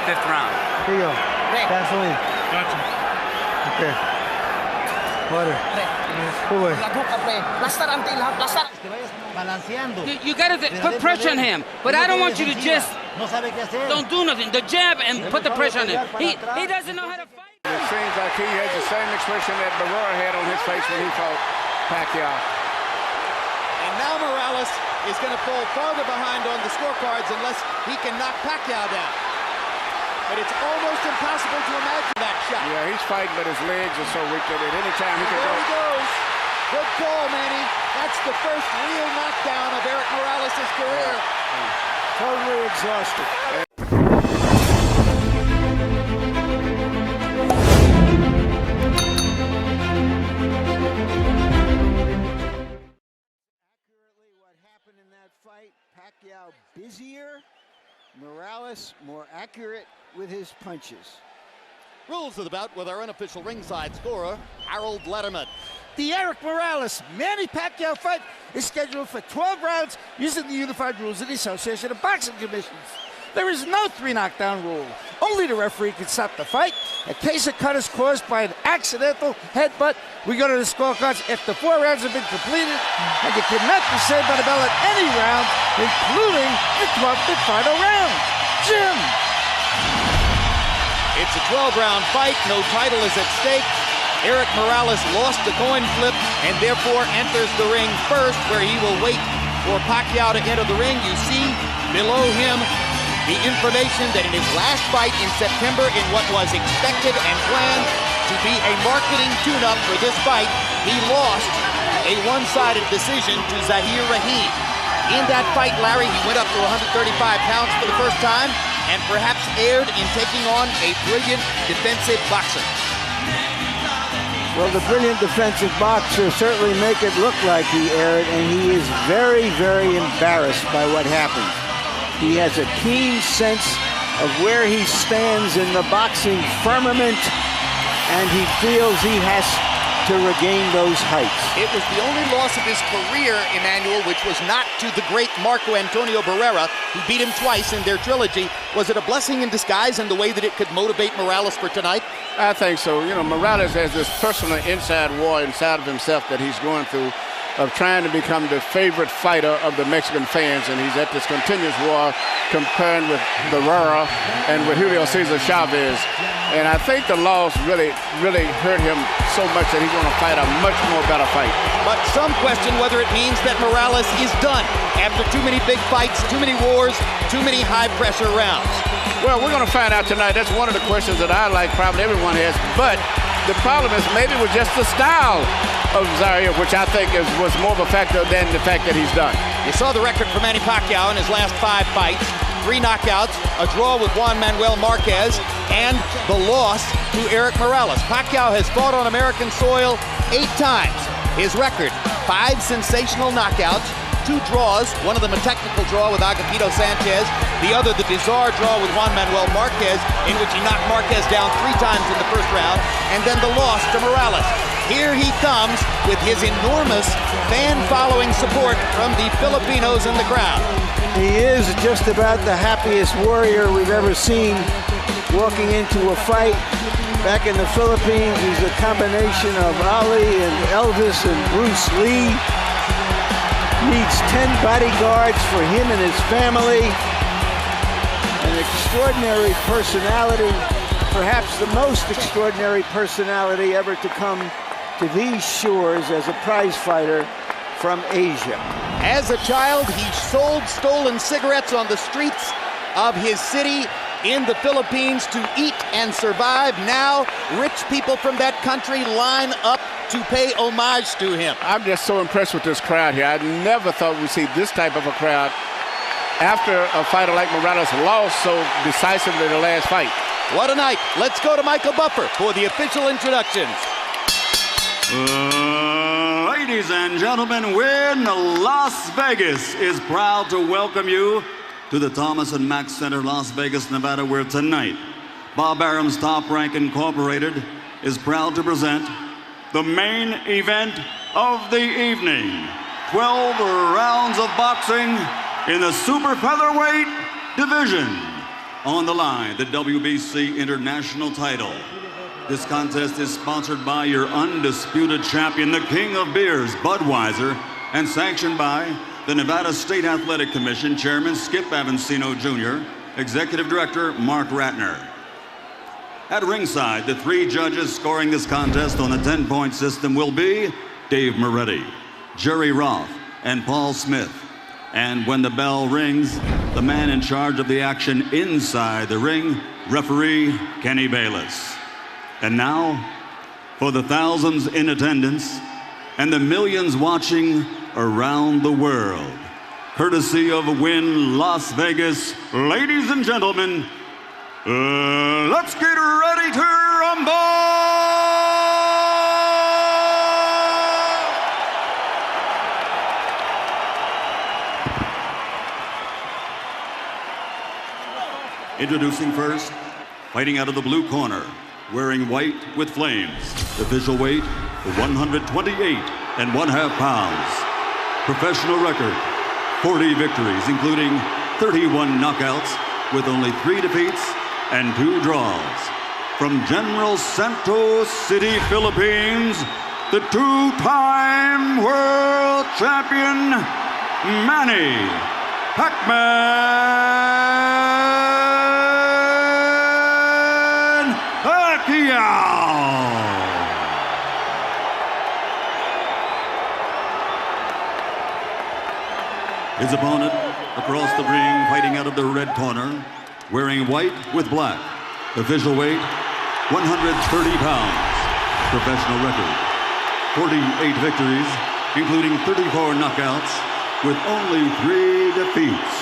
5th round. Here you go. Gasoline. Gotcha. Okay. Water. Uy. You gotta put pressure on him, but I don't want you to just don't do nothing. The jab and put the pressure on him. He doesn't know how to fight. It seems like he has the same expression that Barrera had on his face when he fought Pacquiao. And now Morales is going to fall farther behind on the scorecards unless he can knock Pacquiao down. But it's almost impossible to imagine that shot. Yeah, he's fighting, but his legs are so weak that at any time he can go. There he goes. Good call, Manny. That's the first real knockdown of Erik Morales' career. Totally exhausted. Accurately what happened in that fight, Pacquiao busier, Morales more accurate with his punches. Rules of the bout with our unofficial ringside scorer, Harold Letterman. The Erik Morales Manny Pacquiao fight is scheduled for 12 rounds using the unified rules of the Association of Boxing Commissions. There is no 3 knockdown rule. Only the referee can stop the fight. A case of cut is caused by an accidental headbutt. We go to the scorecards after 4 rounds have been completed, and you cannot be saved by the bell at any round, including the 12th and final round. Jim! It's a 12-round fight. No title is at stake. Erik Morales lost the coin flip and therefore enters the ring first, where he will wait for Pacquiao to enter the ring. You see below him the information that in his last fight in September, in what was expected and planned to be a marketing tune-up for this fight, he lost a one-sided decision to Zahir Rahim. In that fight, Larry, he went up to 135 pounds for the first time and perhaps erred in taking on a brilliant defensive boxer. Well, the brilliant defensive boxer certainly make it look like he erred, and he is very, very embarrassed by what happened. He has a keen sense of where he stands in the boxing firmament, and he feels he has to regain those heights. It was the only loss of his career, Emmanuel, which was not to the great Marco Antonio Barrera, who beat him twice in their trilogy. Was it a blessing in disguise in the way that it could motivate Morales for tonight? I think so. You know, Morales has this personal inside war inside of himself that he's going through, of trying to become the favorite fighter of the Mexican fans, and he's at this continuous war comparing with Barrera and with Julio Cesar Chavez. And I think the loss really hurt him so much that he's going to fight a much more better fight. But some question whether it means that Morales is done after too many big fights, too many wars, too many high-pressure rounds. Well, we're going to find out tonight. That's one of the questions that I like, probably everyone has. But the problem is maybe with just the style of Zahir, which I think was more of a factor than the fact that he's done. You saw the record for Manny Pacquiao in his last 5 fights. 3 knockouts, a draw with Juan Manuel Marquez, and the loss to Erik Morales. Pacquiao has fought on American soil 8 times. His record, 5 sensational knockouts, 2 draws, one of them a technical draw with Agapito Sanchez, the other the bizarre draw with Juan Manuel Marquez, in which he knocked Marquez down 3 times in the first round, and then the loss to Morales. Here he comes with his enormous fan-following support from the Filipinos in the crowd. He is just about the happiest warrior we've ever seen walking into a fight. Back in the Philippines, he's a combination of Ali and Elvis and Bruce Lee. Needs 10 bodyguards for him and his family. An extraordinary personality, perhaps the most extraordinary personality ever to come to these shores as a prize fighter from Asia. As a child, he sold stolen cigarettes on the streets of his city in the Philippines to eat and survive. Now, rich people from that country line up to pay homage to him. I'm just so impressed with this crowd here. I never thought we'd see this type of a crowd after a fighter like Morales lost so decisively the last fight. What a night. Let's go to Michael Buffer for the official introductions. Ladies and gentlemen, Wynn Las Vegas is proud to welcome you to the Thomas and Mack Center, Las Vegas, Nevada, where tonight Bob Arum's Top Rank Incorporated is proud to present the main event of the evening. 12 rounds of boxing in the super featherweight division. On the line, the WBC International title. This contest is sponsored by your undisputed champion, the King of Beers, Budweiser, and sanctioned by the Nevada State Athletic Commission Chairman Skip Avancino Jr., Executive Director Mark Ratner. At ringside, the 3 judges scoring this contest on the 10-point system will be Dave Moretti, Jerry Roth, and Paul Smith. And when the bell rings, the man in charge of the action inside the ring, referee Kenny Bayless. And now, for the thousands in attendance and the millions watching around the world, courtesy of Wynn Las Vegas, ladies and gentlemen, let's get ready to rumble! Introducing first, fighting out of the blue corner, wearing white with flames, official weight 128.5 pounds. Professional record, 40 victories, including 31 knockouts with only 3 defeats and 2 draws. From General Santos City, Philippines, the 2-time world champion, Manny Pacquiao. His opponent across the ring, fighting out of the red corner, wearing white with black. Official weight, 130 pounds. Professional record, 48 victories, including 34 knockouts, with only 3 defeats.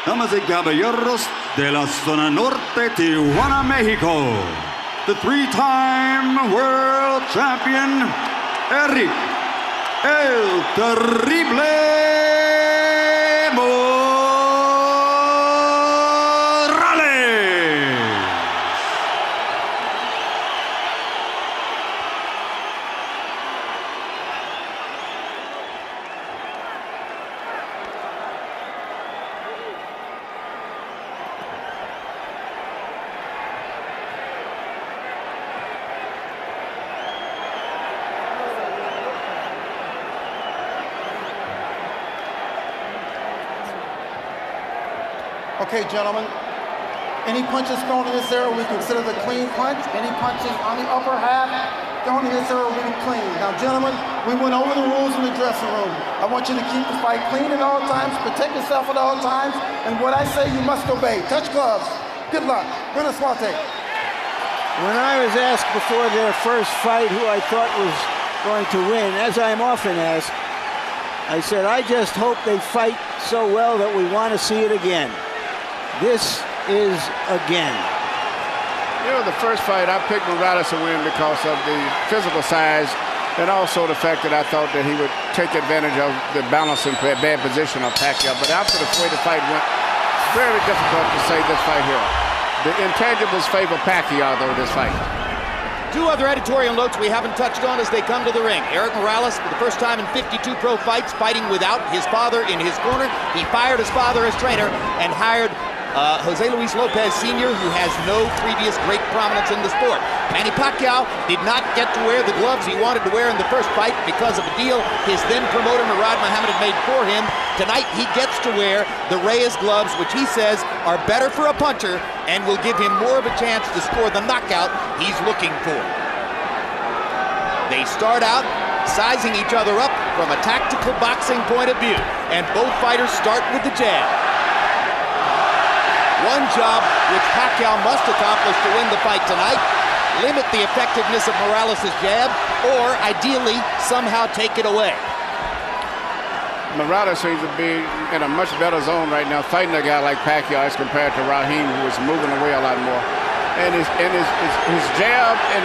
Damas y caballeros de la zona norte, Tijuana, Mexico, the 3-time world champion, Erik El Terrible Okay, gentlemen, any punches thrown in this area we consider the clean punch. Any punches on the upper half thrown in this area will be clean. Now, gentlemen, we went over the rules in the dressing room. I want you to keep the fight clean at all times, protect yourself at all times, and what I say you must obey. Touch gloves. Good luck. Buenas suerte. When I was asked before their first fight who I thought was going to win, as I'm often asked, I said, I just hope they fight so well that we want to see it again. This is again. You know, the first fight, I picked Morales to win because of the physical size and also the fact that I thought that he would take advantage of the balancing bad position of Pacquiao. But after the way the fight went, it's very difficult to say this fight here. The intangibles favor Pacquiao, though, this fight. 2 other editorial notes we haven't touched on as they come to the ring. Erik Morales, for the first time in 52 pro fights, fighting without his father in his corner. He fired his father as trainer and hired Jose Luis Lopez Sr., who has no previous great prominence in the sport. Manny Pacquiao did not get to wear the gloves he wanted to wear in the first fight because of a deal his then promoter Murad Muhammad had made for him. Tonight he gets to wear the Reyes gloves, which he says are better for a puncher and will give him more of a chance to score the knockout he's looking for. They start out sizing each other up from a tactical boxing point of view, and both fighters start with the jab. One job which Pacquiao must accomplish to win the fight tonight: limit the effectiveness of Morales' jab, or ideally somehow take it away. Morales seems to be in a much better zone right now, fighting a guy like Pacquiao as compared to Raheem, who is moving away a lot more. And his jab, and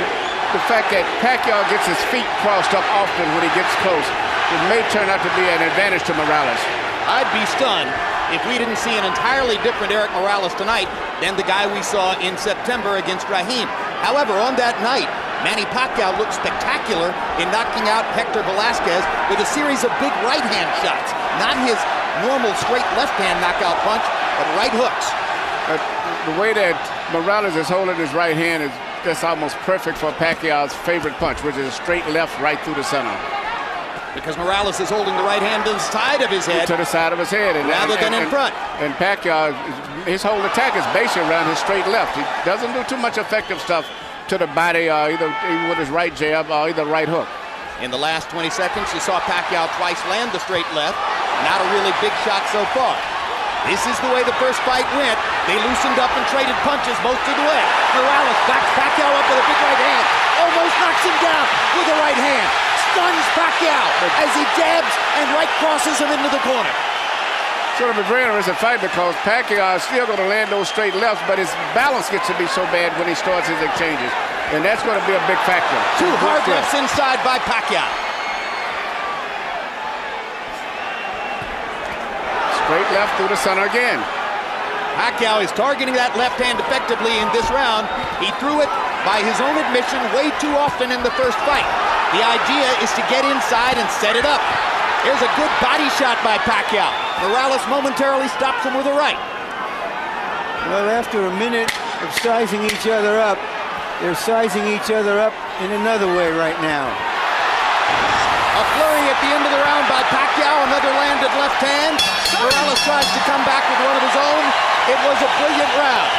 the fact that Pacquiao gets his feet crossed up often when he gets close, it may turn out to be an advantage to Morales. I'd be stunned if we didn't see an entirely different Erik Morales tonight than the guy we saw in September against Raheem. However, on that night, Manny Pacquiao looked spectacular in knocking out Hector Velasquez with a series of big right-hand shots. Not his normal straight left-hand knockout punch, but right hooks. The way that Morales is holding his right hand is just almost perfect for Pacquiao's favorite punch, which is a straight left right through the center. Because Morales is holding the right hand to the side of his head. To the side of his head. Rather than in front. And Pacquiao, his whole attack is based around his straight left. He doesn't do too much effective stuff to the body, either with his right jab or either right hook. In the last 20 seconds, you saw Pacquiao twice land the straight left. Not a really big shot so far. This is the way the first fight went. They loosened up and traded punches most of the way. Morales backs Pacquiao up with a big right hand. Almost knocks him down with a right hand. Stuns Pacquiao as he jabs and right crosses him into the corner. Sort of a very interesting fight because Pacquiao is still going to land those straight lefts, but his balance gets to be so bad when he starts his exchanges. And that's going to be a big factor. Two hard lefts inside by Pacquiao. Straight left through the center again. Pacquiao is targeting that left hand effectively in this round. He threw it, by his own admission, way too often in the first fight. The idea is to get inside and set it up. Here's a good body shot by Pacquiao. Morales momentarily stops him with a right. Well, after a minute of sizing each other up, they're sizing each other up in another way right now. A flurry at the end of the round by Pacquiao, another landed left hand. Morales tries to come back with one of his own. It was a brilliant round.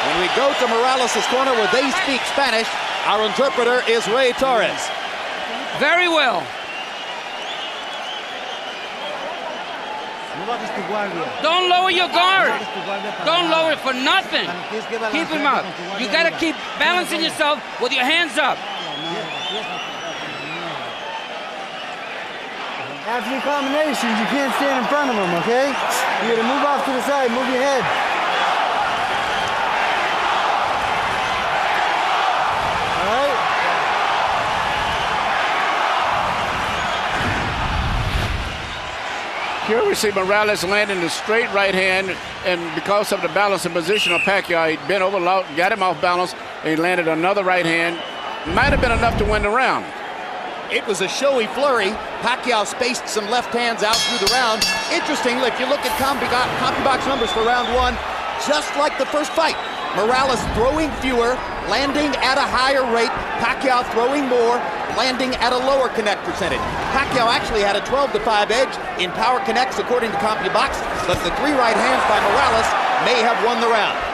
When we go to Morales' corner where they speak Spanish, our interpreter is Ray Torres. Very well. Don't lower your guard. Don't lower it for nothing. Keep him up. You got to keep balancing yourself with your hands up. After your combinations, you can't stand in front of them, okay? You gotta move off to the side, move your head. All right? Here we see Morales landing the straight right hand, and because of the balance and position of Pacquiao, he bent over, got him off balance, and he landed another right hand. Might have been enough to win the round. It was a showy flurry. Pacquiao spaced some left hands out through the round. Interestingly, if you look at CompuBox numbers for round one, just like the first fight, Morales throwing fewer, landing at a higher rate. Pacquiao throwing more, landing at a lower connect percentage. Pacquiao actually had a 12-5 edge in power connects according to CompuBox, but the three right hands by Morales may have won the round.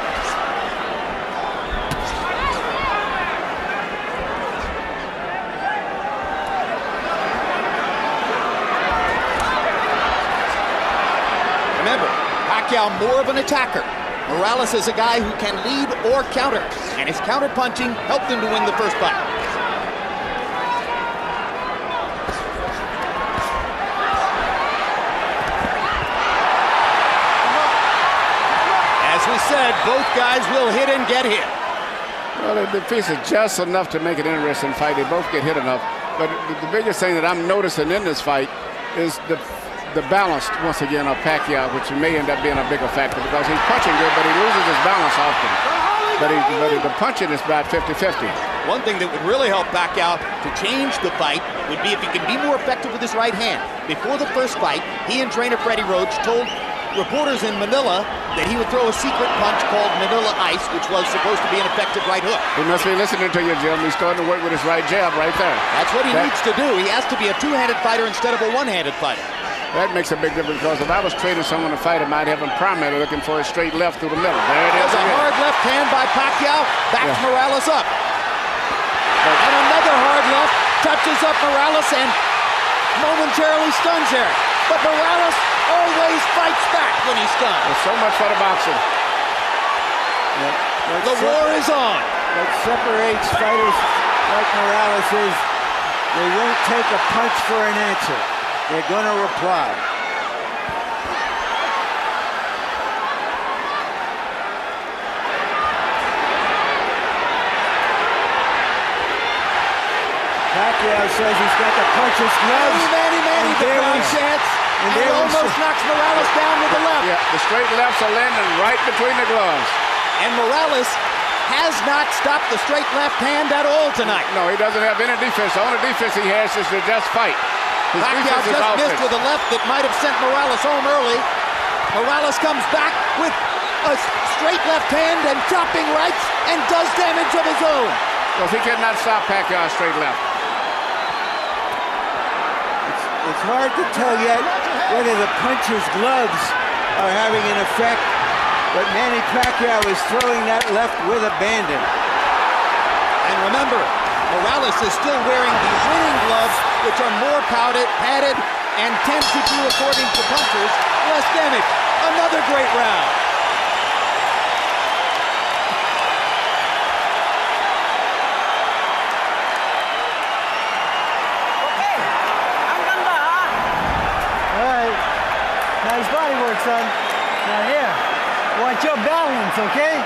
Remember, Pacquiao more of an attacker. Morales is a guy who can lead or counter, and his counter-punching helped him to win the first fight. As we said, both guys will hit and get hit. Well, the piece is just enough to make it an interesting fight. They both get hit enough. But the biggest thing that I'm noticing in this fight is the balance, once again, of Pacquiao, which may end up being a bigger factor because he's punching good, but he loses his balance often. But the punching is about 50-50. One thing that would really help Pacquiao to change the fight would be if he can be more effective with his right hand. Before the first fight, he and trainer Freddie Roach told reporters in Manila that he would throw a secret punch called Manila Ice, which was supposed to be an effective right hook. He must be listening to you, Jim. He's starting to work with his right jab right there. That's what he needs to do. He has to be a two-handed fighter instead of a one-handed fighter. That makes a big difference because if I was training someone to fight, I might have him primarily looking for a straight left through the middle. There it is. There's a hard left hand by Pacquiao, backs Morales up. And another hard left touches up Morales and momentarily stuns Erik. But Morales always fights back when he's stunned. There's so much for the boxing. The war is on. What separates fighters like Morales is they won't take a punch for an answer. They're going to reply. Pacquiao says he's got the puncher's gloves. Manny, the crowd chants. And he almost knocks Morales down with the left. Yeah, the straight lefts are landing right between the gloves. And Morales has not stopped the straight left hand at all tonight. No, he doesn't have any defense. The only defense he has is to just fight. Pacquiao just missed with a left that might have sent Morales home early. Morales comes back with a straight left hand and chopping rights, and does damage of his own. Well, he cannot stop Pacquiao straight left. It's hard to tell yet whether the puncher's gloves are having an effect, but Manny Pacquiao is throwing that left with abandon. And remember, Morales is still wearing the winning gloves, which are more padded and tend to do, according to punchers, less damage. Another great round. Nice body work, son. Now here, watch your balance, okay?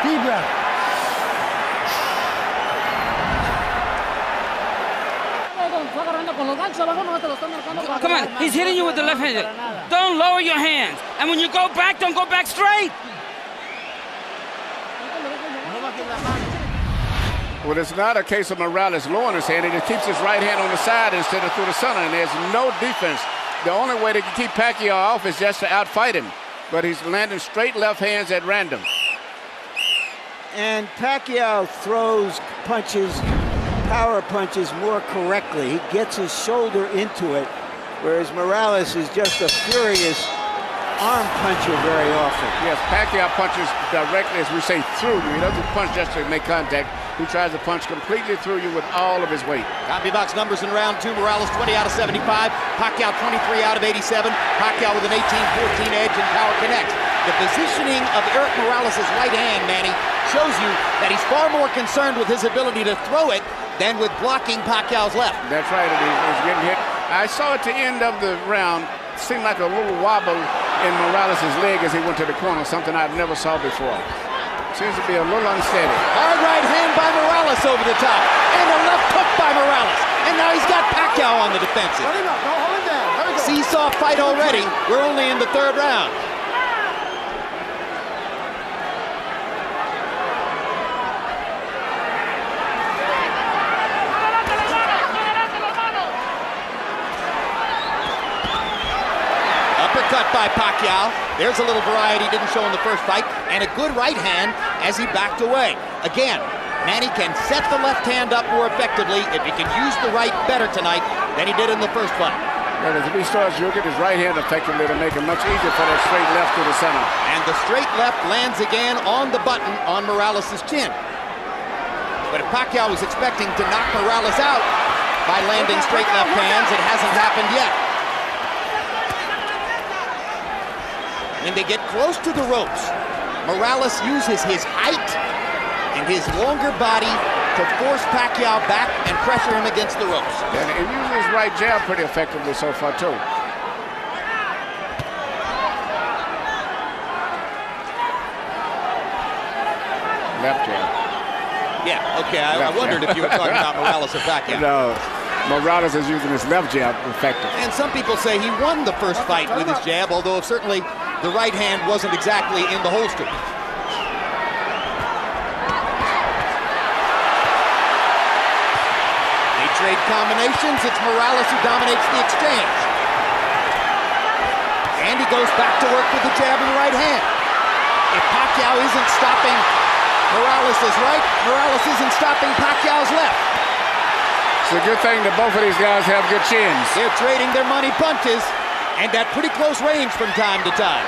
Deep breath. Come on, he's hitting you with the left hand. Don't lower your hands. And when you go back, don't go back straight. Well, it's not a case of Morales lowering his hand. He just keeps his right hand on the side instead of through the center, and there's no defense. The only way to keep Pacquiao off is just to outfight him. But he's landing straight left hands at random. And Pacquiao throws punches, power punches, more correctly. He gets his shoulder into it, whereas Morales is just a furious arm puncher very often. Yes, Pacquiao punches directly, as we say, through you. He doesn't punch just to make contact. He tries to punch completely through you with all of his weight. CompuBox numbers in round two. Morales 20 out of 75. Pacquiao 23 out of 87. Pacquiao with an 18-14 edge in power connects. The positioning of Erik Morales' right hand, Manny, shows you that he's far more concerned with his ability to throw it than with blocking Pacquiao's left. That's right, he's getting hit. I saw at the end of the round, seemed like a little wobble in Morales' leg as he went to the corner, something I've never saw before. Seems to be a little unsteady. Hard right hand by Morales over the top. And a left hook by Morales. And now he's got Pacquiao on the defensive. Let him up. Don't hold him down. Seesaw fight already. We're only in the third round. Uppercut by Pacquiao. There's a little variety he didn't show in the first fight, and a good right hand as he backed away. Again, Manny can set the left hand up more effectively if he can use the right better tonight than he did in the first fight. Well, if he starts using his right hand effectively, to make it much easier for that straight left to the center. And the straight left lands again on the button on Morales' chin. But if Pacquiao was expecting to knock Morales out by landing straight left hands, it hasn't happened yet. When they get close to the ropes, Morales uses his height and his longer body to force Pacquiao back and pressure him against the ropes. And he uses his right jab pretty effectively so far, too. Left jab. Yeah, okay, I wondered if you were talking about Morales or Pacquiao. No, Morales is using his left jab effective. And some people say he won the first fight with his jab, although certainly the right hand wasn't exactly in the holster. They trade combinations. It's Morales who dominates the exchange. And he goes back to work with the jab and the right hand. If Pacquiao isn't stopping Morales' right, Morales isn't stopping Pacquiao's left. It's a good thing that both of these guys have good chins. They're trading their money punches, and at pretty close range from time to time.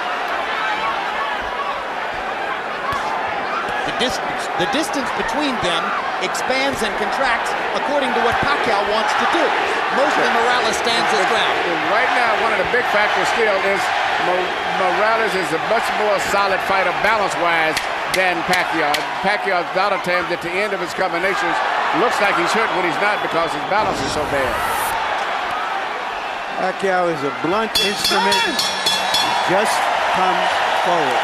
The distance between them expands and contracts according to what Pacquiao wants to do. Mostly Morales stands his ground. Right now, one of the big factors still is Morales is a much more solid fighter balance-wise than Pacquiao. Pacquiao, a lot of times at the end of his combinations, looks like he's hurt when he's not because his balance is so bad. Pacquiao is a blunt instrument. He just comes forward.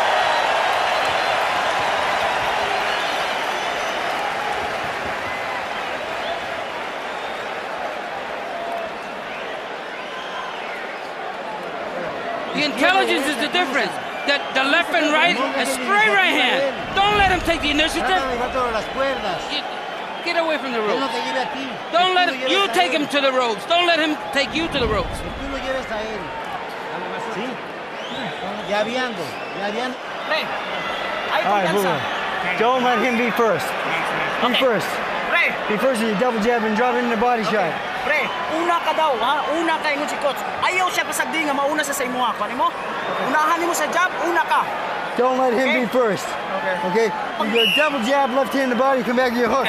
The intelligence is the difference. The left and right, a straight right hand. Don't let him take the initiative. Get away from the ropes. Don't let him, you take him to the ropes. Don't let him take you to the ropes. Ya viendo. All right, move on. Don't let him be first. Be first. Be first with your double jab and drop it in the body shot. Pre, una ka daw, ha? Una ka ingon si coach. Ayaw siya pasagdi nga mauna sa imo ha. Pano mo? Unahan mo sa jab, una ka. Don't let him be first. Okay? You go double jab, left hand in the body, come back to your hook.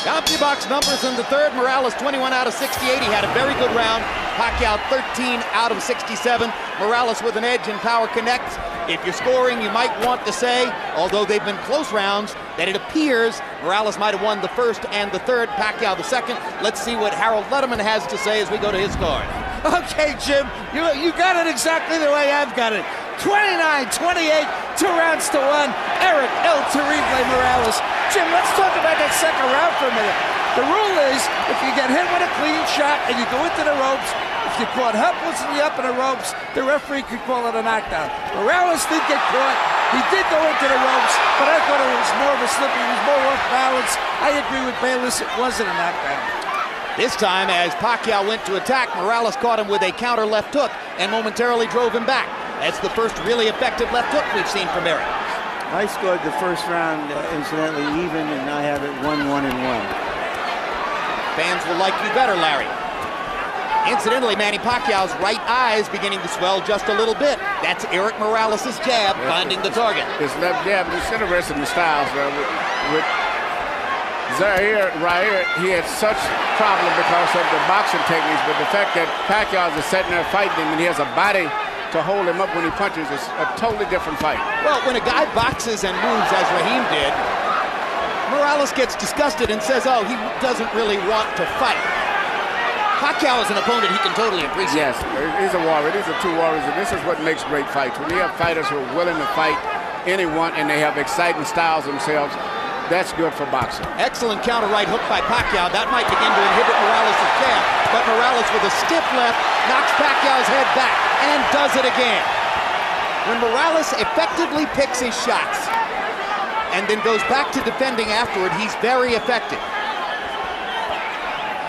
CompuBox numbers in the third. Morales 21 out of 68. He had a very good round. Pacquiao 13 out of 67. Morales with an edge in power connects. If you're scoring, you might want to say, although they've been close rounds, that it appears Morales might have won the first and the third, Pacquiao the second. Let's see what Harold Letterman has to say as we go to his card. Okay, Jim, you got it exactly the way I've got it. 29-28, 2 rounds to 1. Erik El Terrible Morales. Jim, let's talk about that second round for a minute. The rule is, if you get hit with a clean shot and you go into the ropes, if you're caught helpless in the upper ropes, the referee could call it a knockdown. Morales did get caught. He did go into the ropes, but I thought it was more of a slip. He was more off balance. I agree with Bayless. It wasn't a knockdown. This time, as Pacquiao went to attack, Morales caught him with a counter left hook and momentarily drove him back. That's the first really effective left hook we've seen from Erik. I scored the first round, incidentally, even, and I have it 1-1-1. Fans will like you better, Larry. Incidentally, Manny Pacquiao's right eye is beginning to swell just a little bit. That's Erik Morales' jab finding the target. His left jab, it's interesting in the styles. With Zaire right here, he had such problem because of the boxing techniques, but the fact that Pacquiao is sitting there fighting him and he has a body to hold him up when he punches is a totally different fight. Well, when a guy boxes and moves as Raheem did, Morales gets disgusted and says, oh, he doesn't really want to fight. Pacquiao is an opponent he can totally appreciate. Yes, he's a warrior. These are two warriors, and this is what makes great fights. When you have fighters who are willing to fight anyone and they have exciting styles themselves, that's good for boxing. Excellent counter right hook by Pacquiao. That might begin to inhibit Morales' jab. But Morales with a stiff left knocks Pacquiao's head back and does it again. When Morales effectively picks his shots and then goes back to defending afterward, he's very effective.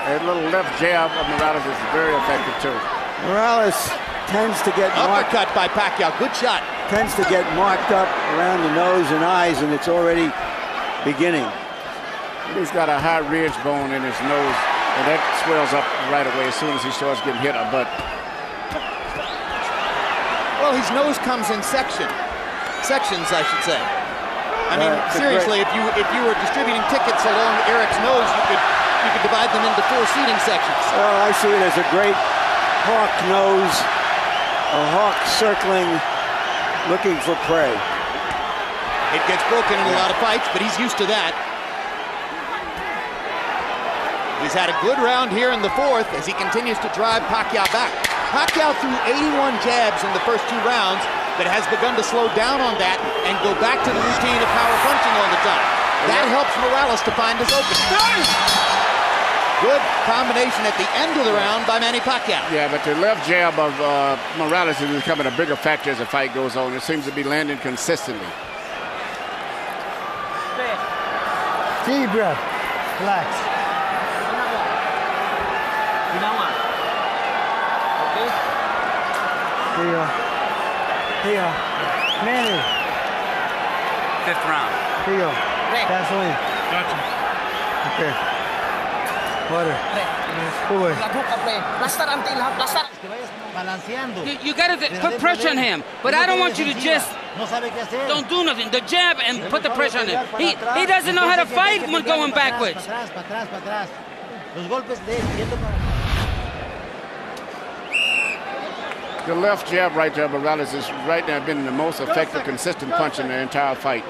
That little left jab of Morales is very effective too. Morales tends to get uppercut by Pacquiao. Good shot. Tends to get marked up around the nose and eyes, and it's already beginning. He's got a high ridge bone in his nose, and that swells up right away as soon as he starts getting hit a butt. Well, his nose comes in sections, I should say. I mean, seriously, if you were distributing tickets along Erik's nose, you could divide them into 4 seating sections. Well, I see it as a great hawk nose, a hawk circling, looking for prey. It gets broken in a lot of fights, but he's used to that. He's had a good round here in the fourth as he continues to drive Pacquiao back. Pacquiao threw 81 jabs in the first 2 rounds, but has begun to slow down on that and go back to the routine of power punching all the time. That helps Morales to find his opening. Good combination at the end of the round by Manny Pacquiao. Yeah, but the left jab of Morales is becoming a bigger factor as the fight goes on. It seems to be landing consistently. Deep breath. Relax. Here you go. Here you go. Manny. 5th round. Here you go. Gasoline. Gotcha. Okay. Water. You gotta put pressure on him, but I don't want you to just don't do nothing. The jab and put the pressure on him. He doesn't know how to fight when going backwards. The left jab right there, Morales is right now been the most effective, consistent punch in the entire fight.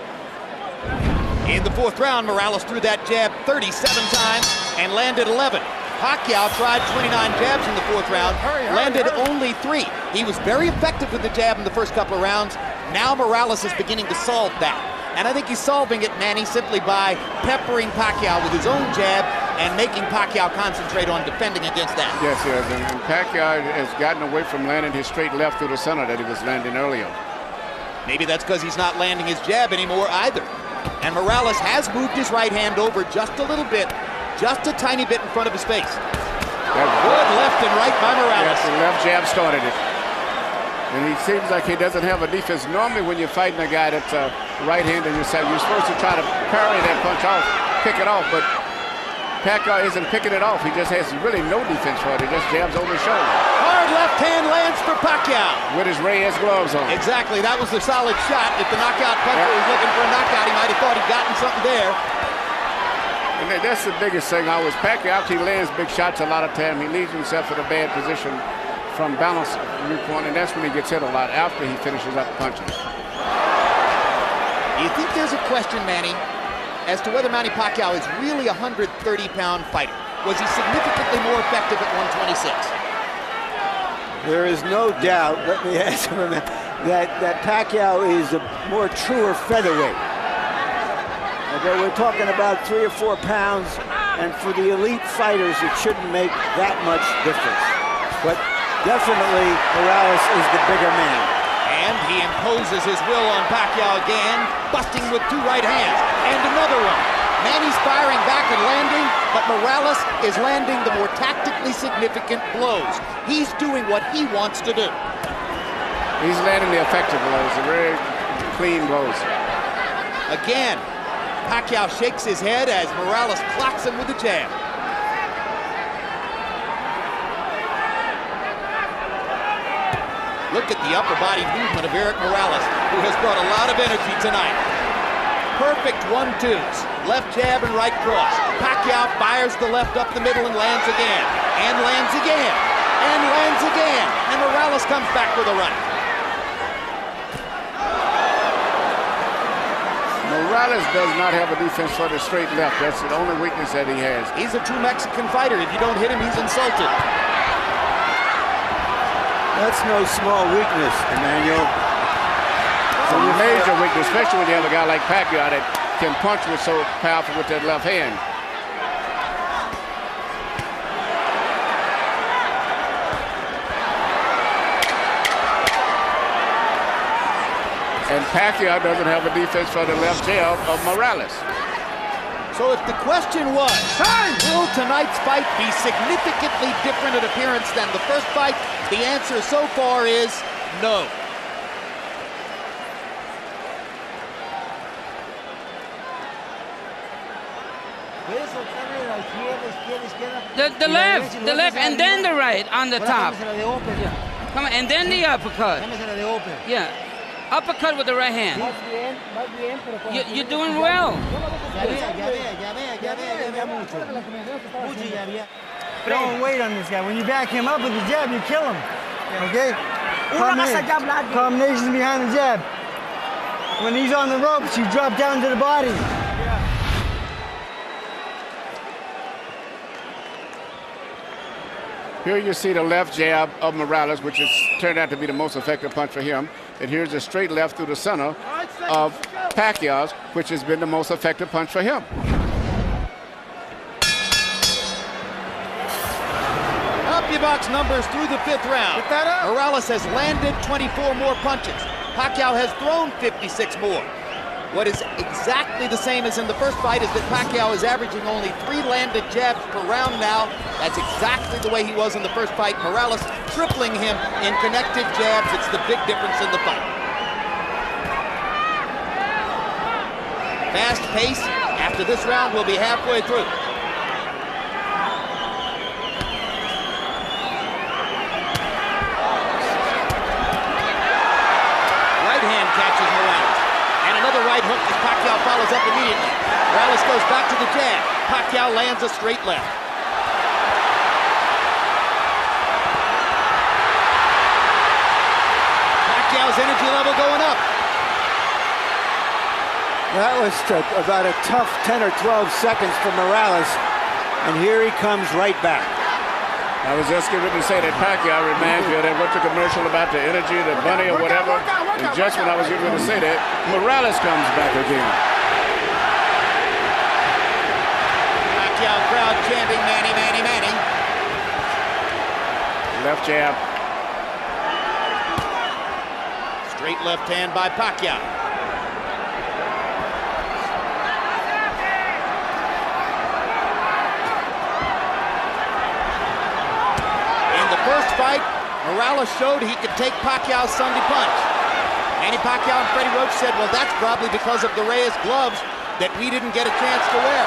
In the 4th round, Morales threw that jab 37 times and landed 11. Pacquiao tried 29 jabs in the 4th round, landed only 3. He was very effective with the jab in the first couple of rounds. Now Morales is beginning to solve that. And I think he's solving it, Manny, simply by peppering Pacquiao with his own jab and making Pacquiao concentrate on defending against that. Yes, yes, and Pacquiao has gotten away from landing his straight left through the center that he was landing earlier. Maybe that's because he's not landing his jab anymore either. And Morales has moved his right hand over just a little bit, just a tiny bit in front of his face. Good left and right by Morales. Yes, the left jab started it. And he seems like he doesn't have a defense. Normally when you're fighting a guy that's a right-hander, you're supposed to try to parry that punch off, pick it off, but Pacquiao isn't picking it off. He just has really no defense for it. He just jabs over his shoulder. Hard left hand lands for Pacquiao. With his Reyes gloves on. Exactly, that was a solid shot. If the knockout puncher was looking for a knockout, he might have thought he'd gotten something there. And that's the biggest thing always. Pacquiao, he lands big shots a lot of time. He leaves himself in a bad position from balance viewpoint, and that's when he gets hit a lot after he finishes up punches. Do you think there's a question, Manny, as to whether Manny Pacquiao is really a 130-pound fighter? Was he significantly more effective at 126? There is no doubt, let me answer him, that Pacquiao is a more truer featherweight. Okay, we're talking about 3 or 4 pounds, and for the elite fighters, it shouldn't make that much difference. But definitely, Morales is the bigger man. And he imposes his will on Pacquiao again, busting with 2 right hands. And another one. Manny's firing back and landing, but Morales is landing the more tactically significant blows. He's doing what he wants to do. He's landing the effective blows, the very clean blows. Again, Pacquiao shakes his head as Morales clocks him with a jab. Look at the upper body movement of Erik Morales, who has brought a lot of energy tonight. Perfect 1-2s, left jab and right cross. Pacquiao fires the left up the middle and lands again, and lands again, and lands again, and Morales comes back with a right. Morales does not have a defense for the straight left. That's the only weakness that he has. He's a true Mexican fighter. If you don't hit him, he's insulted. That's no small weakness, Emmanuel. It's a major weakness, especially when you have a guy like Pacquiao that can punch with so powerful with that left hand. And Pacquiao doesn't have a defense for the left jab of Morales. So if the question was, will tonight's fight be significantly different in appearance than the first fight? The answer so far is no. The left, and then the right on the top. Come on, and then the uppercut. Yeah, uppercut with the right hand. You're doing well. Don't wait on this guy. When you back him up with the jab, you kill him. Okay? Combinations behind the jab. When he's on the ropes, you drop down to the body. Here you see the left jab of Morales, which has turned out to be the most effective punch for him. And here's the straight left through the center of Pacquiao's, which has been the most effective punch for him. Up your box numbers through the 5th round. Morales has landed 24 more punches. Pacquiao has thrown 56 more. What is exactly the same as in the first fight is that Pacquiao is averaging only 3 landed jabs per round now. That's exactly the way he was in the first fight. Morales tripling him in connected jabs. It's the big difference in the fight. Fast pace. After this round, we'll be halfway through. Right hand catches Morales. And another right hook as Pacquiao follows up immediately. Morales goes back to the jab. Pacquiao lands a straight left. Pacquiao's energy level going up. That was about a tough 10 or 12 seconds for Morales, and here he comes right back. I was just getting to say that Pacquiao reminds me of that what's the commercial about the energy, the bunny or whatever. And just when I was getting to say that, Morales comes back again. Pacquiao crowd chanting Manny, Manny, Manny. Left jab. Straight left hand by Pacquiao. next fight, Morales showed he could take Pacquiao's Sunday punch. Manny Pacquiao and Freddie Roach said, well, that's probably because of the Reyes gloves that we didn't get a chance to wear.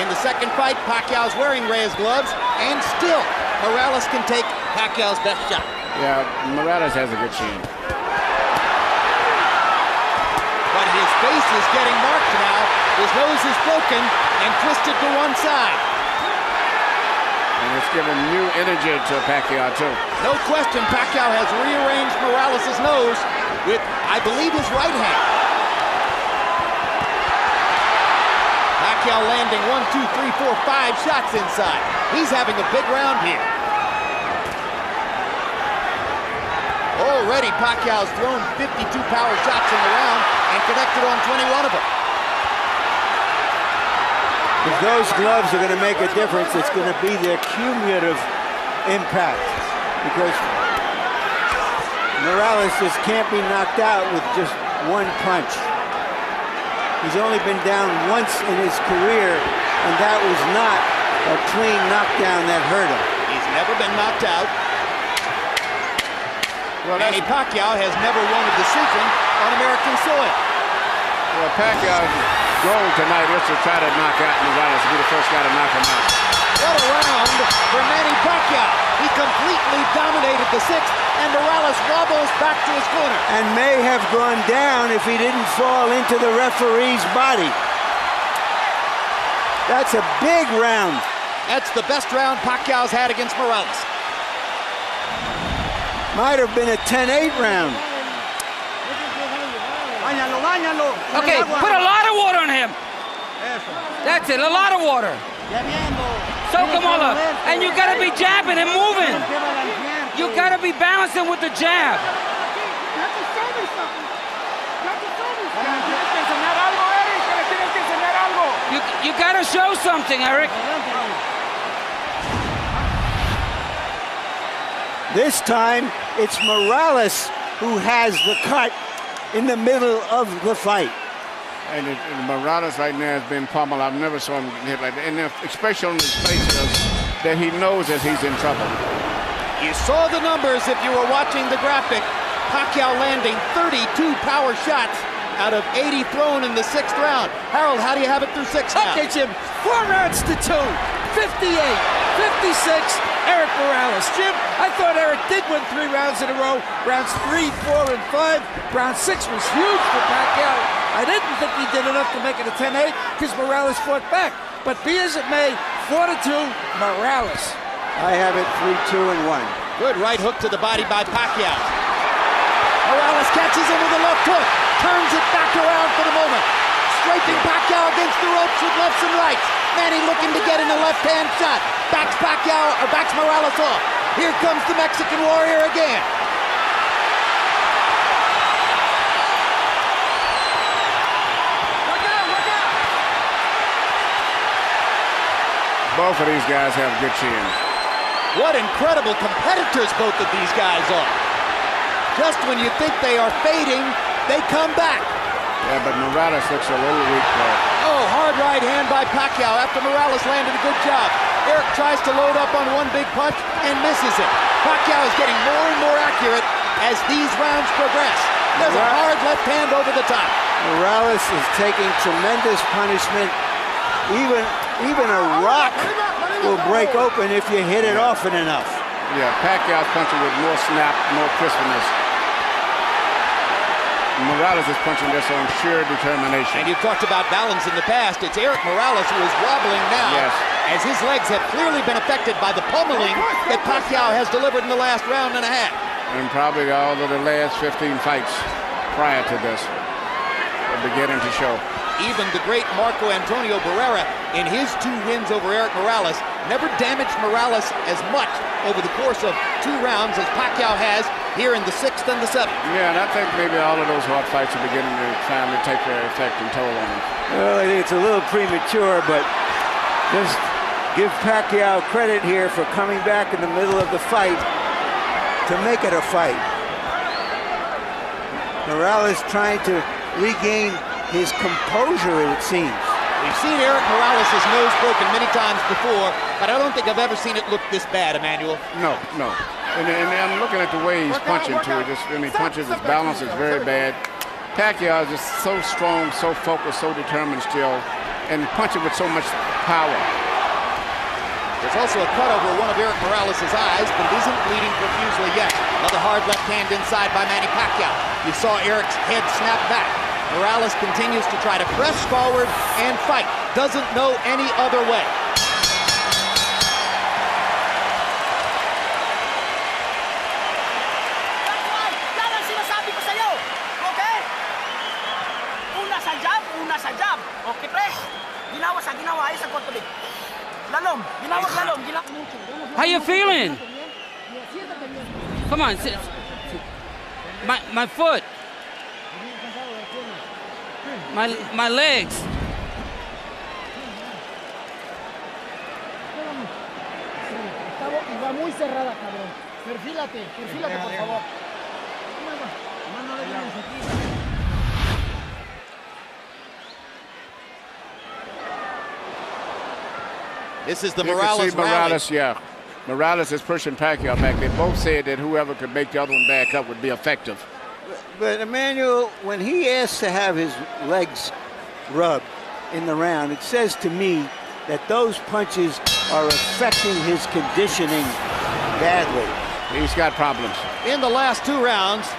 In the second fight, Pacquiao's wearing Reyes gloves, and still, Morales can take Pacquiao's best shot. Yeah, Morales has a good chin. But his face is getting marked now. His nose is broken and twisted to one side. And it's given new energy to Pacquiao, too. No question, Pacquiao has rearranged Morales' nose with, I believe, his right hand. Pacquiao landing 1, 2, 3, 4, 5 shots inside. He's having a big round here. Already, Pacquiao's thrown 52 power shots in the round and connected on 21 of them. If those gloves are going to make a difference, it's going to be their cumulative impact, because Morales just can't be knocked out with just one punch. He's only been down once in his career, and that was not a clean knockdown that hurt him. He's never been knocked out. Well, Manny Pacquiao has never won a decision on American soil. Well, Pacquiao's goal tonight is to try to knock out Morales, to be the first guy to knock him out. What a round for Manny Pacquiao. He completely dominated the sixth, and Morales wobbles back to his corner. And may have gone down if he didn't fall into the referee's body. That's a big round. That's the best round Pacquiao's had against Morales. Might have been a 10-8 round. Okay, put a lot of water on him. That's it, a lot of water. Soak him all up. And you gotta be jabbing and moving. You gotta be balancing with the jab. You gotta show something, Erik. This time, it's Morales who has the cut in the middle of the fight. And Morales right now has been pummeled. I've never saw him hit like that. And especially on his face, that he knows that he's in trouble. You saw the numbers if you were watching the graphic. Pacquiao landing 32 power shots out of 80 thrown in the sixth round. Harold, how do you have it through six now? Okay, Jim, 4 rounds to 2. 58, 56, Erik Morales. Jim, I thought Erik did win 3 rounds in a row. Rounds 3, 4, and 5. Round 6 was huge for Pacquiao. I didn't think he did enough to make it a 10-8 because Morales fought back. But be as it may, 4-2, Morales. I have it 3-2 and 1. Good right hook to the body by Pacquiao. Morales catches him with a left hook, turns it back around for the moment. Scraping Pacquiao against the ropes with lefts and rights. Manny looking to get in a left-hand shot. Backs Morales off. Here comes the Mexican Warrior again. Both of these guys have good chins. What incredible competitors both of these guys are. Just when you think they are fading, they come back. Yeah, but Morales looks a little weak there. Oh, hard right hand by Pacquiao after Morales landed a good job. Erik tries to load up on one big punch and misses it. Pacquiao is getting more and more accurate as these rounds progress. There's a hard left hand over the top. Morales is taking tremendous punishment. Even a rock will break open if you hit it often enough. Yeah, Pacquiao's punching with more snap, more crispness. Morales is punching this on sheer determination. And you've talked about balance in the past. It's Erik Morales who is wobbling now, as his legs have clearly been affected by the pummeling that Pacquiao has delivered in the last round and a half. And probably all of the last 15 fights prior to this are beginning to show. Even the great Marco Antonio Barrera, in his 2 wins over Erik Morales, never damaged Morales as much over the course of 2 rounds as Pacquiao has here in the 6th and the 7th. Yeah, and I think maybe all of those hard fights are beginning to finally take their effect and toll on him. Well, I think it's a little premature, but just give Pacquiao credit here for coming back in the middle of the fight to make it a fight. Morales trying to regain his composure, it seems. We've seen Erik Morales' nose broken many times before, but I don't think I've ever seen it look this bad, Emmanuel. No. And I'm looking at the way he's punching, too. When he punches, his balance is very bad. Pacquiao is just so strong, so focused, so determined still, and punching with so much power. There's also a cut over one of Erik Morales' eyes, but it isn't bleeding profusely yet. Another hard left hand inside by Manny Pacquiao. You saw Erik's head snap back. Morales continues to try to press forward and fight. Doesn't know any other way. Okay, pre. Ginawa sa ginawa ay sa kontulig. Lalom, ginawag lalom, How you feeling? Come on, sit. My foot. My legs. Va muy cerrada, cabrón. Perfílate, por favor. This is the You Morales can see Morales, yeah. Morales is pushing Pacquiao back. They both said that whoever could make the other one back up would be effective. But Emmanuel, when he asks to have his legs rubbed in the round, it says to me that those punches are affecting his conditioning badly. He's got problems. In the last 2 rounds,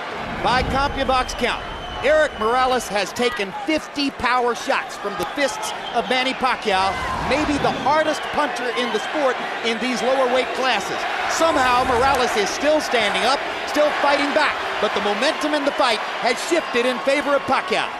by CompuBox count, Erik Morales has taken 50 power shots from the fists of Manny Pacquiao, maybe the hardest puncher in the sport in these lower weight classes. Somehow Morales is still standing up, still fighting back, but the momentum in the fight has shifted in favor of Pacquiao.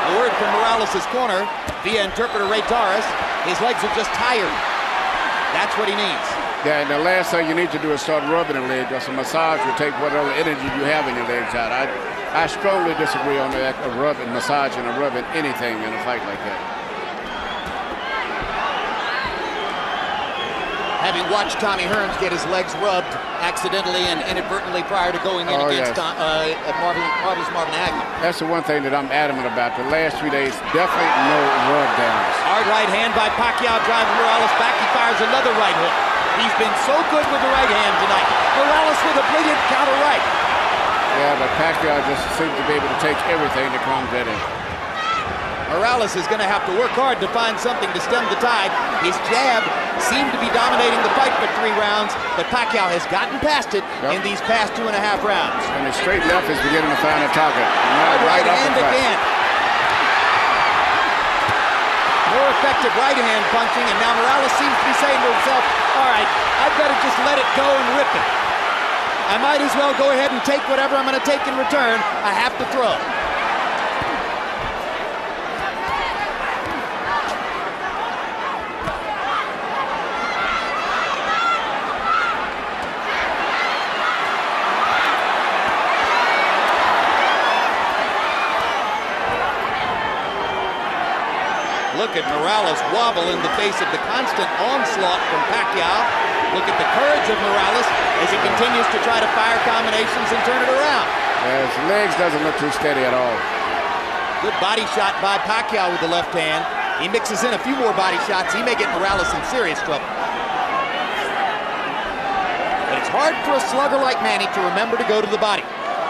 The word from Morales' corner, via interpreter Ray Torres, his legs are just tired. That's what he needs. Yeah, and the last thing you need to do is start rubbing the leg, because a massage will take whatever energy you have in your legs out. I strongly disagree on that, a rubbing, massaging, or rubbing anything in a fight like that. Having watched Tommy Hearns get his legs rubbed accidentally and inadvertently prior to going in against Marvelous Marvin Hagler. That's the one thing that I'm adamant about. The last 3 days, definitely no rub downs. Hard right hand by Pacquiao driving Morales back. He fires another right hook. He's been so good with the right hand tonight. Morales with a brilliant counter right. Yeah, but Pacquiao just seems to be able to take everything that comes at him. Morales is going to have to work hard to find something to stem the tide. His jab seemed to be dominating the fight for 3 rounds, but Pacquiao has gotten past it in these past 2.5 rounds. And his straight left is beginning to find a target. Hard right hand again. More effective right hand punching, and now Morales seems to be saying to himself, all right, I'd better just let it go and rip it. I might as well go ahead and take whatever I'm going to take in return. I have to throw. Look at Morales wobble in the face of the constant onslaught from Pacquiao. Look at the courage of Morales as he continues to try to fire combinations and turn it around. Yeah, his legs doesn't look too steady at all. Good body shot by Pacquiao with the left hand. He mixes in a few more body shots. He may get Morales in serious trouble. But it's hard for a slugger like Manny to remember to go to the body.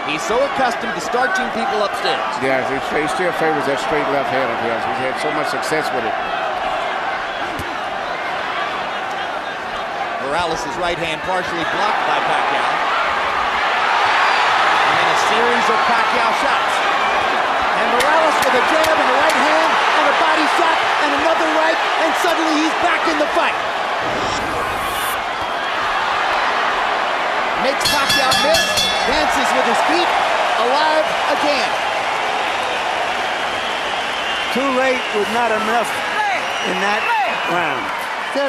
He's so accustomed to starching people upstairs. Yeah, he still favors that straight left hand of his. He's had so much success with it. Morales' right hand partially blocked by Pacquiao. And then a series of Pacquiao shots. And Morales with a jab and a right hand and a body shot and another right, and suddenly he's back in the fight. Makes Pacquiao miss, dances with his feet, alive again. Too late with not enough in that round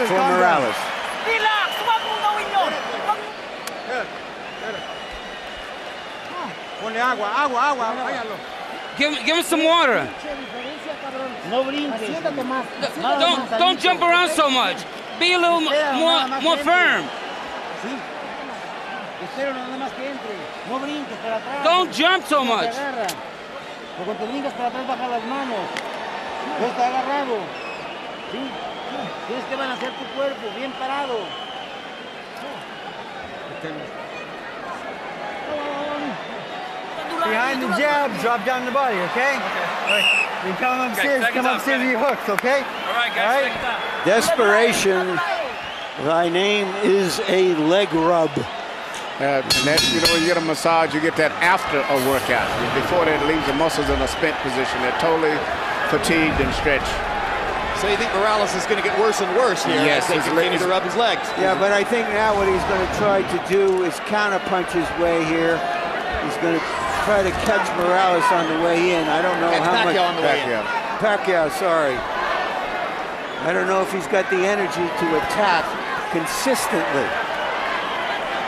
for Morales. Relax! Huwag mong gawin yun! Ponle agua, váyalo. Give him some water. No brinques. Siéntate más. Don't jump around so much. Be a little more firm. Sí. Espero nada más que entre. No brinques para atrás. Don't jump so much. cuando te brincas para atrás, baja las manos. No está agarrado. ¿Sí? Tienes que balancear tu cuerpo, bien parado. Behind the jab, drop down the body, okay? You come upstairs, with your hooks, okay? All right, guys. Desperation, thy name is a leg rub. And that, you know, when you get a massage, you get that after a workout. Before that, it leaves the muscles in a spent position. They're totally fatigued and stretched. So you think Morales is going to get worse and worse here as they continue to rub his legs? Yeah, but I think now what he's going to try to do is counterpunch his way here. He's going to try to catch Morales on the way in. I don't know how much. Pacquiao on the way in. Pacquiao, sorry. I don't know if he's got the energy to attack consistently.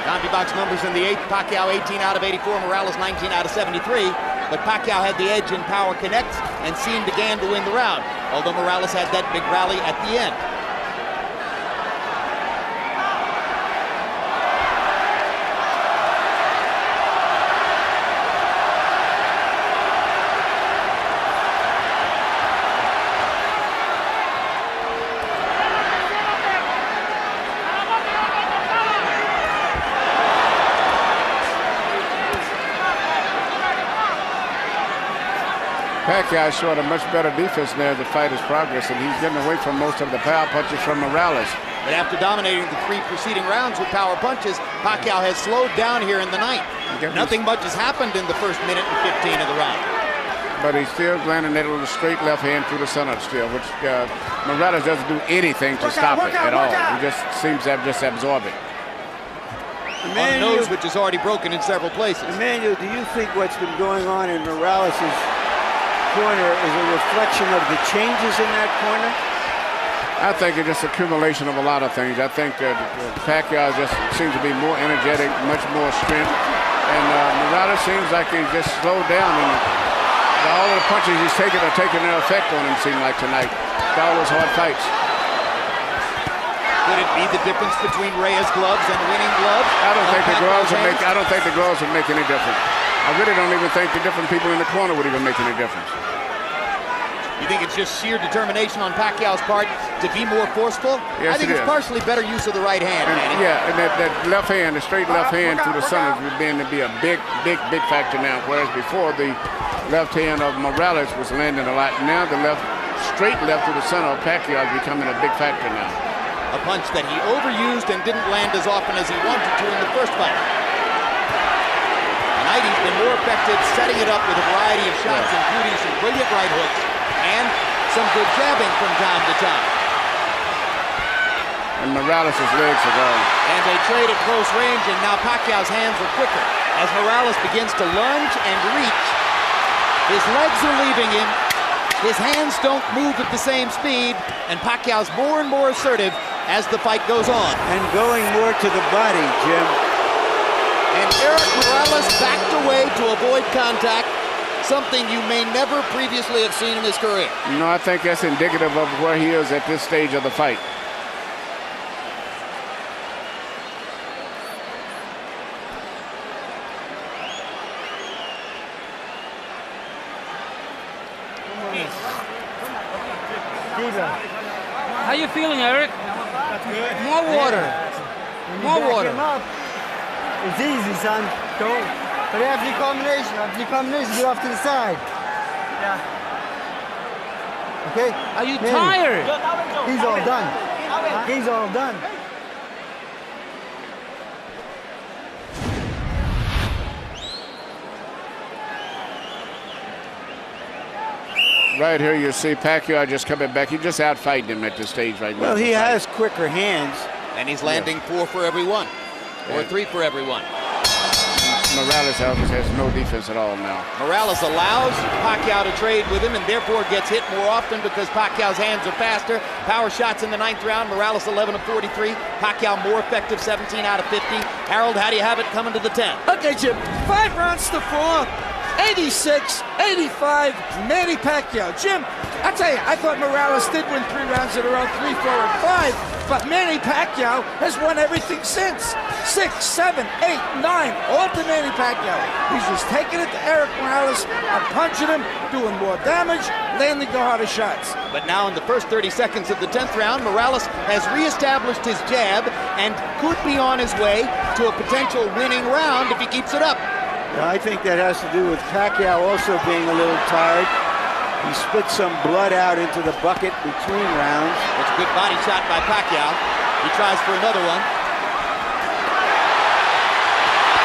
CompuBox numbers in the 8th, Pacquiao 18 out of 84, Morales 19 out of 73. But Pacquiao had the edge in power connects and seemed again to win the round, although Morales had that big rally at the end. Pacquiao showed a much better defense there as the fight is progressing. He's getting away from most of the power punches from Morales. But after dominating the 3 preceding rounds with power punches, Pacquiao has slowed down here in the 9th. Nothing much has happened in the first minute and 15 of the round. But he's still landing that little straight left hand through the center still, which Morales doesn't do anything to stop it at all. He just seems to just absorb it. On the nose, which is already broken in several places. Emmanuel, do you think what's been going on in Morales' corner is a reflection of the changes in that corner? I think it's just accumulation of a lot of things. I think that Pacquiao just seems to be more energetic, much more strength. And Morales seems like he's just slowed down. And all of the punches he's taking are taking their effect on him, seem like tonight. All those hard fights. Could it be the difference between Reyes' gloves and winning gloves? I don't think the gloves would make any difference. I really don't even think the different people in the corner would even make any difference. You think it's just sheer determination on Pacquiao's part to be more forceful? Yes, I think it's partially better use of the right hand, Manny. Yeah, and that left hand, the straight left hand through the center is beginning to be a big factor now. Whereas before the left hand of Morales was landing a lot. Now the straight left through the center of Pacquiao is becoming a big factor now. A punch that he overused and didn't land as often as he wanted to in the first fight. Tonight he's been more effective setting it up with a variety of shots, including some brilliant right hooks and some good jabbing from time to time. And Morales' legs are gone. And they trade at close range, and now Pacquiao's hands are quicker. As Morales begins to lunge and reach, his legs are leaving him. His hands don't move at the same speed, and Pacquiao's more and more assertive as the fight goes on. And going more to the body, Jim. And Erik Morales backed away to avoid contact, something you may never previously have seen in his career. No, I think that's indicative of where he is at this stage of the fight. How you feeling, Erik? More water. More water. It's easy, son. Don't. But after your combination, get off to the side. Yeah. Okay? Are you tired? He's all done. He's all done. Right here you see Pacquiao just coming back. He just out-fighting him at this stage right now. Well, he has quicker hands. And he's landing 4 for every one. Or 3 for every one. Morales has no defense at all now. Morales allows Pacquiao to trade with him and therefore gets hit more often because Pacquiao's hands are faster. Power shots in the 9th round. Morales 11 of 43. Pacquiao more effective, 17 out of 50. Harold, how do you have it coming to the 10th? Okay, Jim. 5 rounds to 4. 86, 85, Manny Pacquiao. Jim, I tell you, I thought Morales did win 3 rounds in a row, 3, 4, and 5. But Manny Pacquiao has won everything since. 6, 7, 8, 9, all to Manny Pacquiao. He's just taking it to Erik Morales and punching him, doing more damage, landing the harder shots. But now in the first 30 seconds of the 10th round, Morales has reestablished his jab and could be on his way to a potential winning round if he keeps it up. Well, I think that has to do with Pacquiao also being a little tired. He spit some blood out into the bucket between rounds. It's a good body shot by Pacquiao. He tries for another one.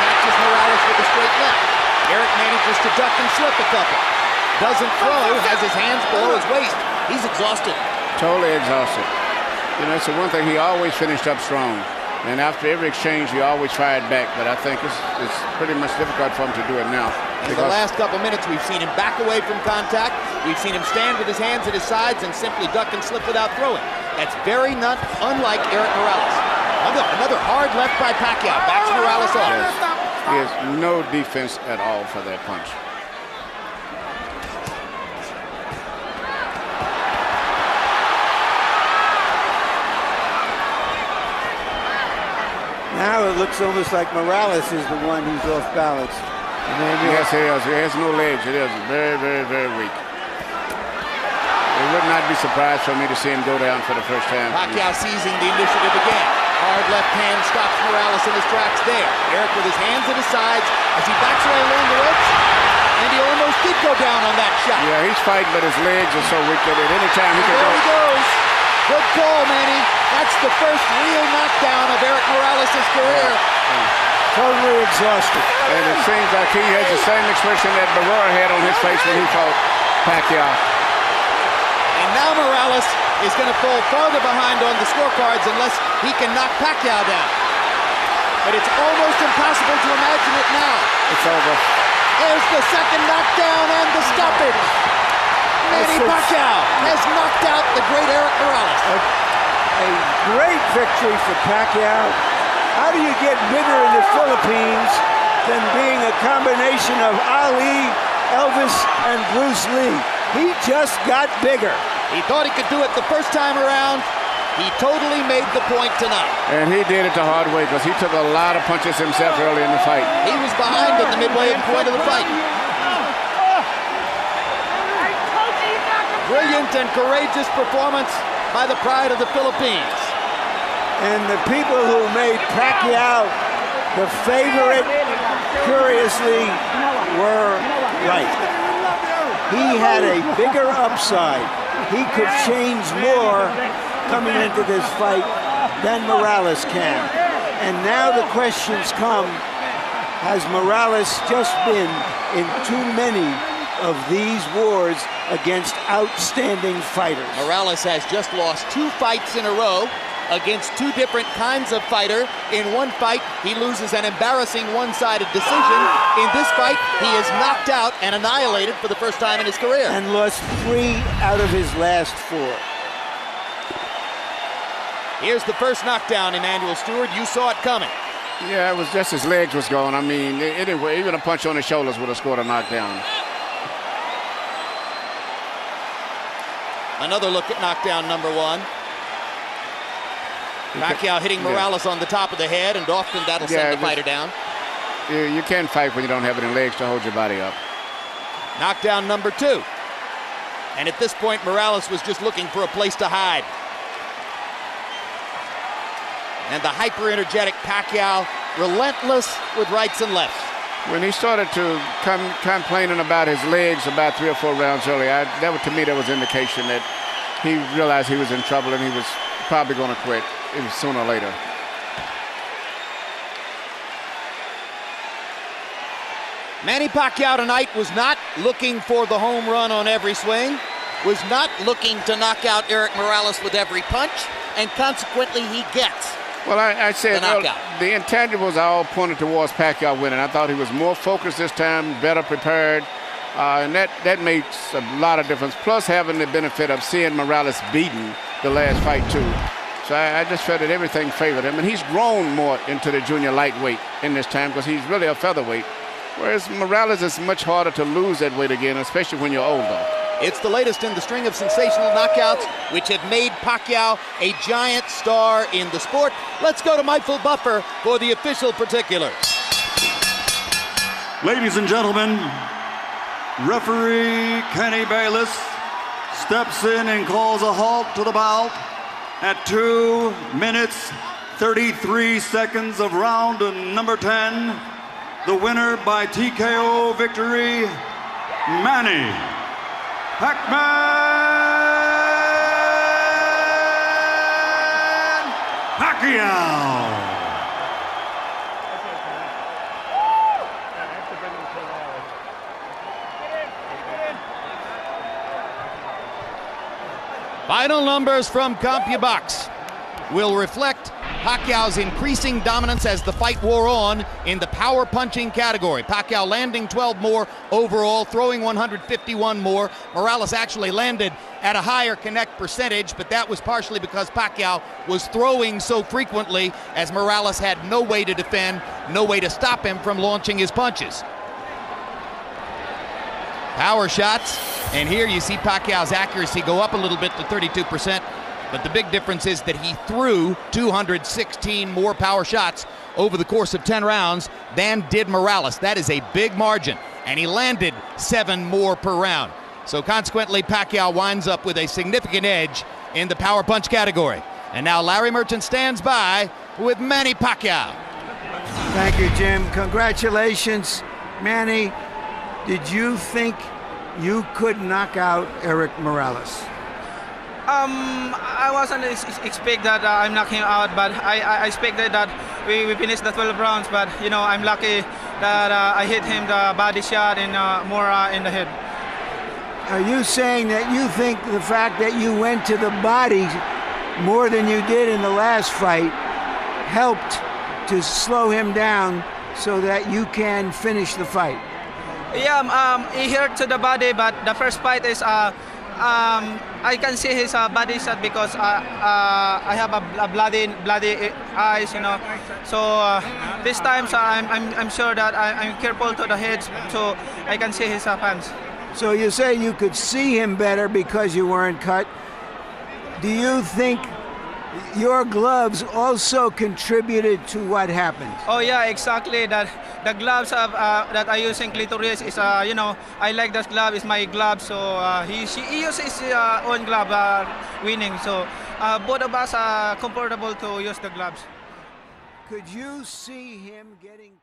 Catches Morales with a straight left. Erik manages to duck and slip a couple. Doesn't throw, has his hands below his waist. He's exhausted. Totally exhausted. You know, it's the one thing, he always finished up strong. And after every exchange, he always fired back. But I think it's pretty much difficult for him to do it now. In the last couple minutes, we've seen him back away from contact. We've seen him stand with his hands at his sides and simply duck and slip without throwing. That's very not unlike Erik Morales. Another hard left by Pacquiao. Backs Morales off. He has no defense at all for that punch. Now it looks almost like Morales is the one who's off balance. Yes, he is. He has no legs. It is very, very, very weak. It would not be surprised for me to see him go down for the first time. Pacquiao seizing the initiative again. Hard left hand stops Morales in his tracks there. Erik with his hands at his sides as he backs away along the ropes. And he almost did go down on that shot. Yeah, he's fighting, but his legs are so weak that at any time he can go. There he goes. Good call, Manny. That's the first real knockdown of Erik Morales' career. Totally exhausted. And it seems like he has the same expression that Barrera had on his face when he fought Pacquiao. And now Morales is going to fall farther behind on the scorecards unless he can knock Pacquiao down. But it's almost impossible to imagine it now. It's over. There's the second knockdown and the stoppage. Manny Pacquiao has knocked out the great Erik Morales. A great victory for Pacquiao. How do you get bigger in the Philippines than being a combination of Ali, Elvis, and Bruce Lee? He just got bigger. He thought he could do it the first time around. He totally made the point tonight. And he did it the hard way because he took a lot of punches himself early in the fight. He was behind at the midway point of the fight. Brilliant and courageous performance by the pride of the Philippines. And the people who made Pacquiao the favorite, curiously, were right. He had a bigger upside. He could change more coming into this fight than Morales can. And now the questions come, has Morales just been in too many of these wars against outstanding fighters? Morales has just lost 2 fights in a row against 2 different kinds of fighter. In one fight, he loses an embarrassing one-sided decision. In this fight, he is knocked out and annihilated for the first time in his career. And lost 3 out of his last 4. Here's the first knockdown, Emmanuel Stewart. You saw it coming. Yeah, it was just his legs was going. I mean, anyway, even a punch on the shoulders would have scored a knockdown. Another look at knockdown number 1. Pacquiao hitting Morales on the top of the head, and often that'll send the fighter down. You can't fight when you don't have any legs to hold your body up. Knockdown number 2. And at this point, Morales was just looking for a place to hide. And the hyper-energetic Pacquiao, relentless with rights and lefts. When he started to come complaining about his legs about 3 or 4 rounds earlier, to me, that was indication that he realized he was in trouble and he was probably going to quit sooner or later. Manny Pacquiao tonight was not looking for the home run on every swing, was not looking to knock out Erik Morales with every punch, and consequently he gets Well, I said the knockout. The intangibles all pointed towards Pacquiao winning. I thought he was more focused this time, better prepared, and that makes a lot of difference. Plus having the benefit of seeing Morales beaten the last fight too. So I just felt that everything favored him, and he's grown more into the junior lightweight in this time because he's really a featherweight. Whereas Morales is much harder to lose that weight again, especially when you're older. It's the latest in the string of sensational knockouts which have made Pacquiao a giant star in the sport. Let's go to Michael Buffer for the official particulars. Ladies and gentlemen, referee Kenny Bayless steps in and calls a halt to the bout at 2 minutes 33 seconds of round number 10. The winner by TKO victory, Manny Pacquiao. Final numbers from CompuBox will reflect Pacquiao's increasing dominance as the fight wore on in the power punching category. Pacquiao landing 12 more overall, throwing 151 more. Morales actually landed at a higher connect percentage, but that was partially because Pacquiao was throwing so frequently as Morales had no way to defend, no way to stop him from launching his punches. Power shots, and here you see Pacquiao's accuracy go up a little bit to 32%, but the big difference is that he threw 216 more power shots over the course of 10 rounds than did Morales. That is a big margin, and he landed 7 more per round. So consequently, Pacquiao winds up with a significant edge in the power punch category. And now Larry Merchant stands by with Manny Pacquiao. Thank you, Jim. Congratulations, Manny. Did you think you could knock out Erik Morales? I wasn't expect that I'm knocking him out, but I expected that we finished the 12 rounds. But you know, I'm lucky that I hit him the body shot and more in the head. Are you saying that you think the fact that you went to the body more than you did in the last fight helped to slow him down so that you can finish the fight? Yeah, he hurt to the body, but the first fight is I can see his body shot because I have a bloody eyes, you know. So this time, so I'm sure that I'm careful to the head, so I can see his hands. So you say you could see him better because you weren't cut. Do you think your gloves also contributed to what happened? Oh yeah, exactly. That the gloves that I use in clitoris is you know, I like that glove. It's my glove. So he uses his own glove winning. So both of us are comfortable to use the gloves. Could you see him getting